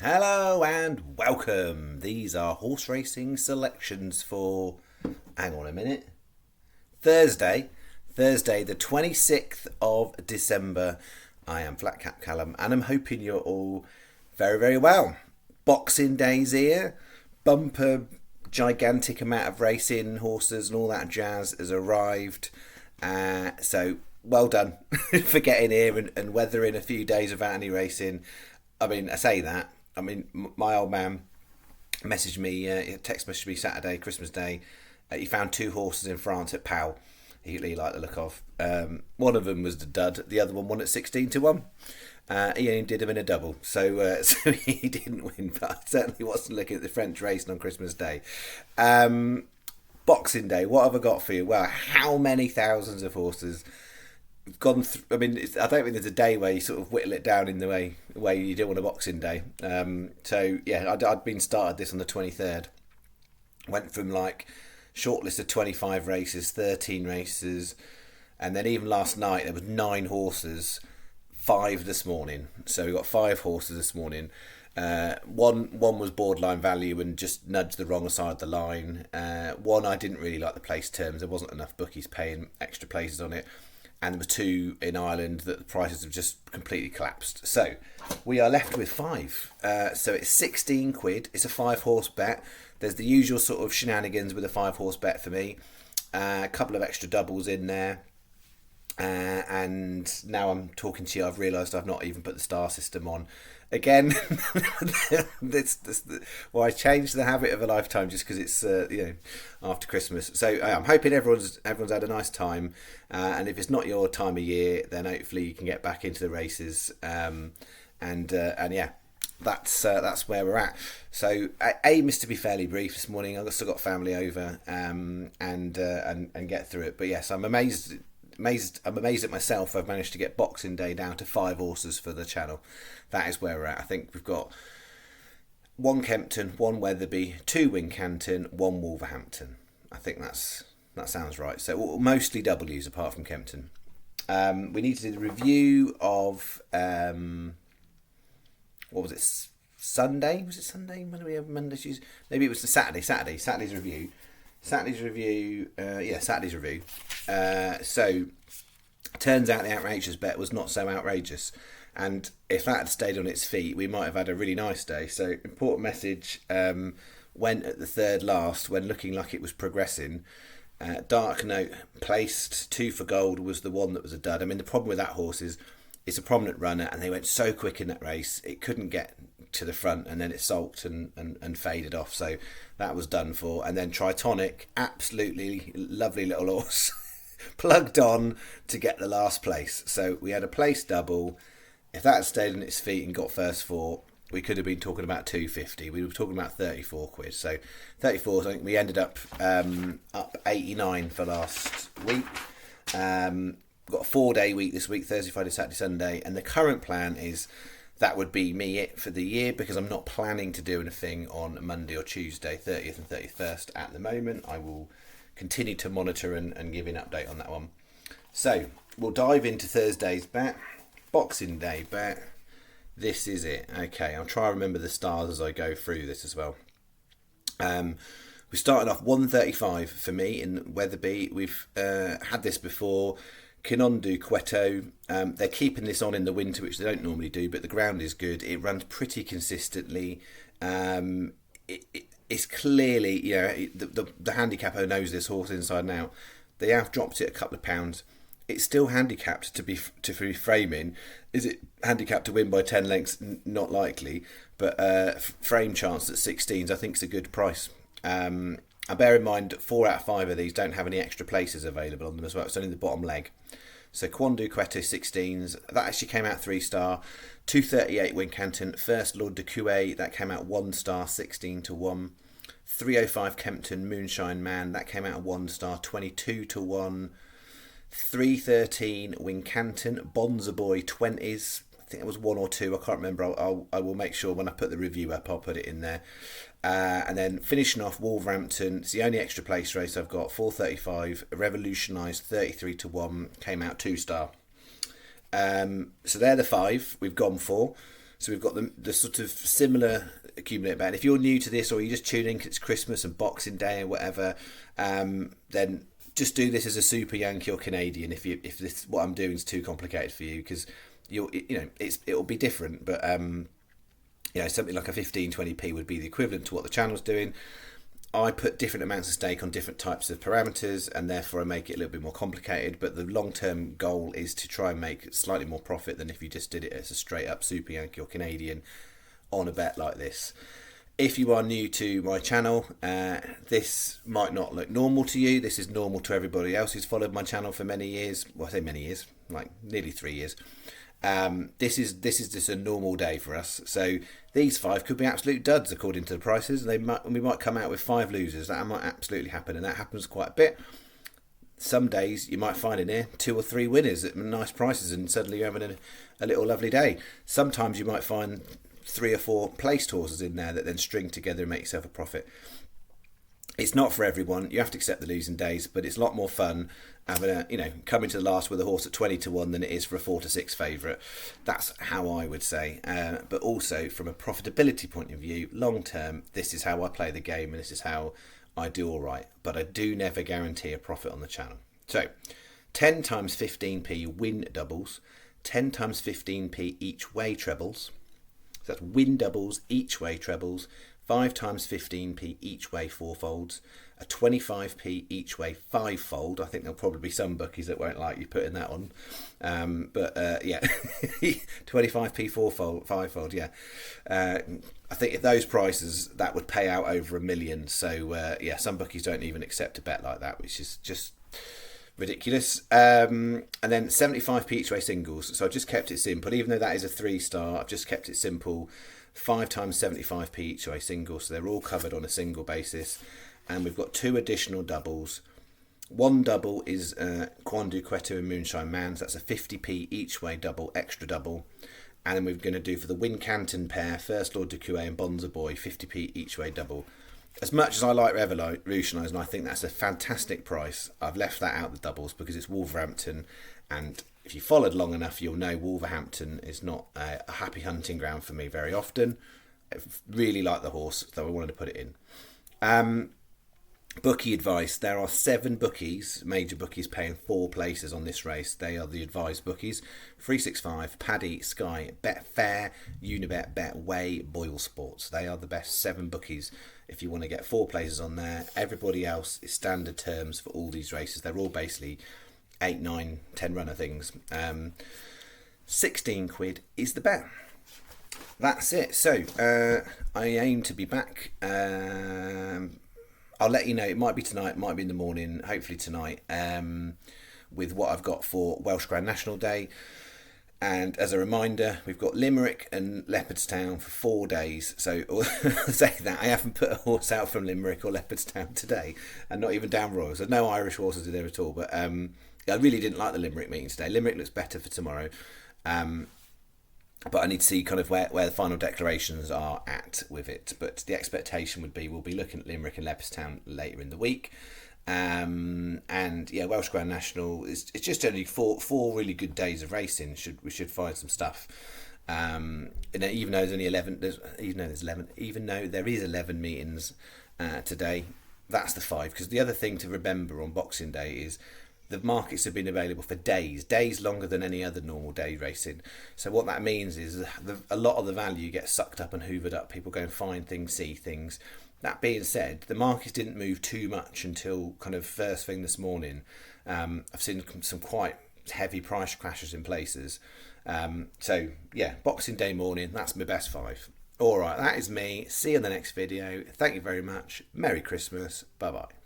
Hello and welcome. These are horse racing selections for, hang on a minute, Thursday, the 26th of December. I am flatcapcallum and I'm hoping you're all very, very well. Boxing Day's here, bumper, gigantic amount of racing, horses and all that jazz has arrived. So well done for getting here and weathering a few days without any racing. I mean, I say that. I mean, my old man messaged me, text messaged me Saturday, Christmas Day. He found two horses in France at Pau. He liked the look of. One of them was the dud. The other one won at 16-1. He only did him in a double, so he didn't win. But I certainly wasn't looking at the French racing on Christmas Day. Boxing Day, what have I got for you? Well, how many thousands of horses gone through? I mean, I don't think there's a day where you sort of whittle it down in the way you do on a Boxing Day. So yeah, I'd been started this on the 23rd. Went from like shortlist of 25 races, 13 races, and then even last night there was 9 horses, 5 this morning. So we got 5 horses this morning. One was borderline value and just nudged the wrong side of the line. One I didn't really like the place terms. There wasn't enough bookies paying extra places on it. And there were 2 in Ireland that the prices have just completely collapsed. So we are left with 5. So it's 16 quid. It's a 5-horse bet. There's the usual sort of shenanigans with a 5-horse bet for me. A couple of extra doubles in there. And now I'm talking to you, I've realised I've not even put the star system on. Again, I changed the habit of a lifetime just because it's after Christmas. So I'm hoping everyone's had a nice time, and if it's not your time of year, then hopefully you can get back into the races. And yeah, that's where we're at. So I aim is to be fairly brief this morning. I've still got family over, and get through it. But yes, I'm amazed at myself. I've managed to get Boxing Day down to 5 horses for the channel. That is where we're at. I think we've got 1 Kempton, 1 Wetherby, 2 Wincanton, 1 Wolverhampton. I think that sounds right. So mostly W's apart from Kempton. We need to do the review of what was it? Sunday? Was it Sunday? When do we have Monday? Tuesday? Maybe it was the Saturday. Saturday's review. Saturday's review. So turns out the outrageous bet was not so outrageous, and if that had stayed on its feet, we might have had a really nice day. So important message. Went at the third last when looking like it was progressing. Dark Note placed 2 for gold was the one that was a dud. I mean, the problem with that horse is it's a prominent runner, and they went so quick in that race it couldn't get to the front, and then it sulked and faded off. So that was done for. And then Tritonic, absolutely lovely little horse, plugged on to get the last place. So we had a place double. If that had stayed on its feet and got first 4, we could have been talking about 250. We were talking about 34 quid. So 34. I think we ended up 89 for last week. Got a 4-day week this week: Thursday, Friday, Saturday, Sunday. And the current plan is that would be it for the year, because I'm not planning to do anything on Monday or Tuesday, 30th and 31st at the moment. I will continue to monitor and give you an update on that one. So we'll dive into Thursday's bet. Boxing Day bet. This is it. Okay, I'll try to remember the stars as I go through this as well. We started off 135 for me in Wetherby. We've had this before. Kinondu Cueto, they're keeping this on in the winter, which they don't normally do, but the ground is good. It runs pretty consistently. It's clearly, the handicapper knows this horse inside and out. They have dropped it a couple of pounds. It's still handicapped to be framing. Is it handicapped to win by 10 lengths? Not likely, but frame chance at 16s I think is a good price. I bear in mind 4 out of 5 of these don't have any extra places available on them as well. It's only the bottom leg. So Quandu Cueto 16s, that actually came out 3-star. 238 Wincanton, First Lord de Coué, that came out 1-star, 16-1. 305 Kempton Moonshine Man, that came out 1-star, 22-1. 313 Wincanton Bonza Boy 20s. I think it was 1 or 2. I can't remember. I will make sure when I put the review up, I'll put it in there. And then finishing off Wolverhampton. It's the only extra place race I've got. 435 Revolutionised 33-1. Came out 2-star. So they're the 5 we've gone for. So we've got the sort of similar accumulate bet. If you're new to this, or you're just tuning in 'cause it's Christmas and Boxing Day or whatever, then just do this as a Super Yankee or Canadian. If this what I'm doing is too complicated for you, because it'll be different, but something like a 15-20p would be the equivalent to what the channel's doing. I put different amounts of stake on different types of parameters, and therefore I make it a little bit more complicated, but the long-term goal is to try and make slightly more profit than if you just did it as a straight-up Super Yankee or Canadian on a bet like this. If you are new to my channel, this might not look normal to you. This is normal to everybody else who's followed my channel for many years. Well, I say many years, like nearly 3 years. This is just a normal day for us. So these 5 could be absolute duds according to the prices. We might come out with 5 losers. That might absolutely happen, and that happens quite a bit. Some days you might find in here 2 or 3 winners at nice prices, and suddenly you're having a little lovely day. Sometimes you might find 3 or 4 placed horses in there that then string together and make yourself a profit. It's not for everyone. You have to accept the losing days, but it's a lot more fun having coming to the last with a horse at 20-1 than it is for a 4-6 favourite. That's how I would say. But also from a profitability point of view, long term, this is how I play the game, and this is how I do all right. But I do never guarantee a profit on the channel. So 10 times 15p win doubles, 10 times 15p each way trebles. So that's win doubles, each way trebles, 5 times 15p each way fourfolds, a 25p each way fivefold. I think there'll probably be some bookies that won't like you putting that on. 25p fivefold, yeah. I think at those prices, that would pay out over $1 million. So, some bookies don't even accept a bet like that, which is just ridiculous. And then 75p each way singles. So I've just kept it simple. Even though that is a 3-star, I've just kept it simple. 5 times 75p each way singles. So they're all covered on a single basis. And we've got 2 additional doubles. One double is Quandu Queto and Moonshine Man. So that's a 50p each way double, extra double. And then we're going to do for the Wincanton pair, First Lord de Coué and Bonza Boy, 50p each way double. As much as I like Revolutionise, and I think that's a fantastic price, I've left that out the doubles because it's Wolverhampton, and if you followed long enough, you'll know Wolverhampton is not a happy hunting ground for me very often. I really like the horse, so I wanted to put it in. Bookie advice. There are 7 bookies, major bookies, paying 4 places on this race. They are the advised bookies: 365, Paddy, Sky, Betfair, Unibet, Betway, Boyle Sports. They are the best 7 bookies if you want to get 4 places on there. Everybody else is standard terms for all these races. They're all basically 8, 9, 10 runner things. 16 quid is the bet. That's it. So I aim to be back. I'll let you know. It might be tonight, might be in the morning, hopefully tonight, with what I've got for Welsh Grand National Day. And as a reminder, we've got Limerick and Leopardstown for 4 days. So say that, I haven't put a horse out from Limerick or Leopardstown today, and not even down Royal. So no Irish horses in there at all. But I really didn't like the Limerick meeting today. Limerick looks better for tomorrow. But I need to see kind of where the final declarations are at with it. But the expectation would be we'll be looking at Limerick and Leopardstown later in the week. Welsh Grand National it's just only four really good days of racing. We should find some stuff. Even though there is 11 meetings today, that's the 5. Because the other thing to remember on Boxing Day is the markets have been available for days longer than any other normal day racing. So what that means is a lot of the value gets sucked up and hoovered up. People go and find things, see things. That being said, the markets didn't move too much until kind of first thing this morning. I've seen some quite heavy price crashes in places. Boxing Day morning, that's my best 5. All right, that is me. See you in the next video. Thank you very much. Merry Christmas. Bye-bye.